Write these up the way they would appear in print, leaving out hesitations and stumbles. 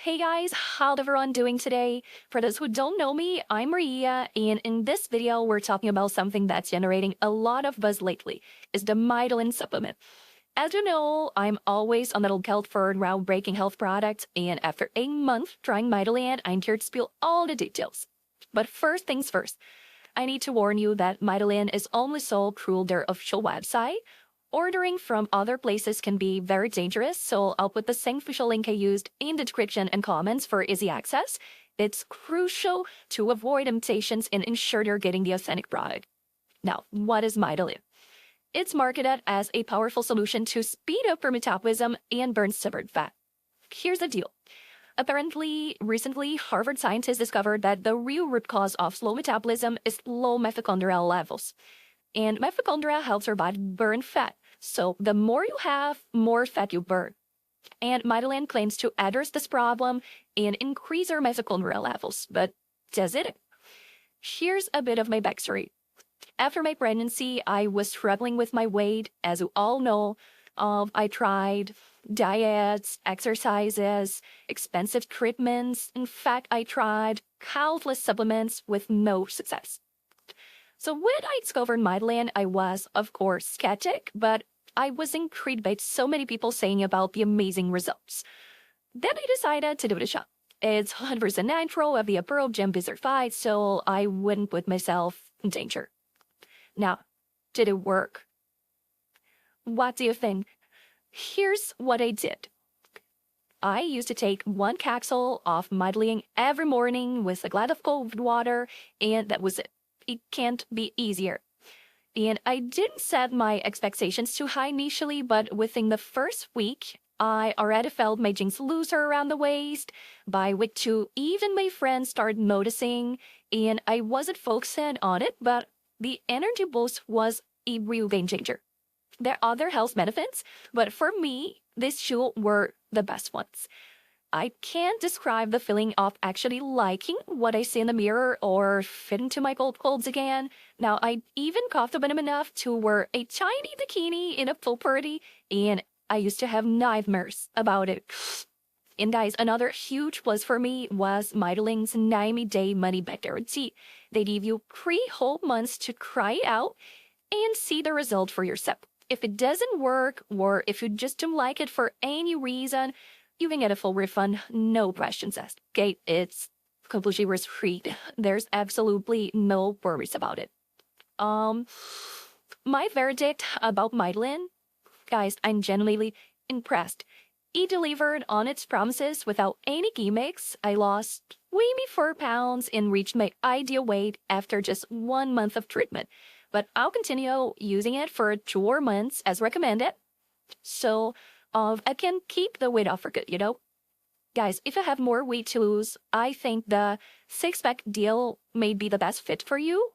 Hey guys, how's everyone doing today? For those who don't know me, I'm Maria, and in this video, we're talking about something that's generating a lot of buzz lately, is the Mitolyn supplement. As you know, I'm always on the lookout for groundbreaking health products, and after a month trying Mitolyn, I'm here to spill all the details. But first things first, I need to warn you that Mitolyn is only sold through their official website. Ordering from other places can be very dangerous, so I'll put the same official link I used in the description and comments for easy access. It's crucial to avoid temptations and ensure you're getting the authentic product. Now, what is Mitolyn? It's marketed as a powerful solution to speed up your metabolism and burn stored fat. Here's the deal. Apparently, recently, Harvard scientists discovered that the real root cause of slow metabolism is low mitochondrial levels. And mitochondria helps your body burn fat. So the more you have, more fat you burn. And Mitolyn claims to address this problem and increase your mitochondrial levels. But does it? Here's a bit of my backstory. After my pregnancy, I was struggling with my weight. As you all know, I tried diets, exercises, expensive treatments. In fact, I tried countless supplements with no success. So when I discovered Mitolyn, I was, of course, skeptic, but I was intrigued by so many people saying about the amazing results. Then I decided to give it a shot. It's 100% natural, FDA approved, GMP certified, so I wouldn't put myself in danger. Now, did it work? What do you think? Here's what I did. I used to take one capsule of Mitolyn every morning with a glass of cold water, and that was it. It can't be easier. And I didn't set my expectations too high initially, but within the first week, I already felt my jeans looser around the waist. By week 2, even my friends started noticing, and I wasn't focusing on it, but the energy boost was a real game changer. There are other health benefits, but for me, these two were the best ones. I can't describe the feeling of actually liking what I see in the mirror or fit into my gold clothes again. Now, I even coughed up enough to wear a tiny bikini in a pool party, and I used to have nightmares about it. And guys, another huge plus for me was Mitolyn's 90-day money-back guarantee. They give you 3 whole months to try it out and see the result for yourself. If it doesn't work, or if you just don't like it for any reason, you can get a full refund, no questions asked. Okay, it's completely risk-free. There's absolutely no worries about it. My verdict about Mitolyn, guys, I'm genuinely impressed. It delivered on its promises without any gimmicks. I lost maybe 4 pounds and reached my ideal weight after just 1 month of treatment. But I'll continue using it for 2 more months as recommended. So, I can keep the weight off for good, you know? Guys, if you have more weight to lose, I think the 6-pack deal may be the best fit for you.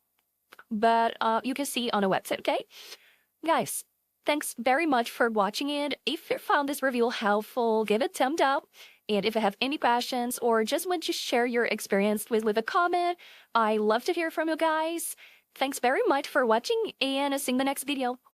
But you can see on the website, okay? Guys, thanks very much for watching it. If you found this review helpful, give it a thumbs up. And if you have any questions or just want to share your experience, please leave a comment. I love to hear from you guys. Thanks very much for watching, and I'll see you in the next video.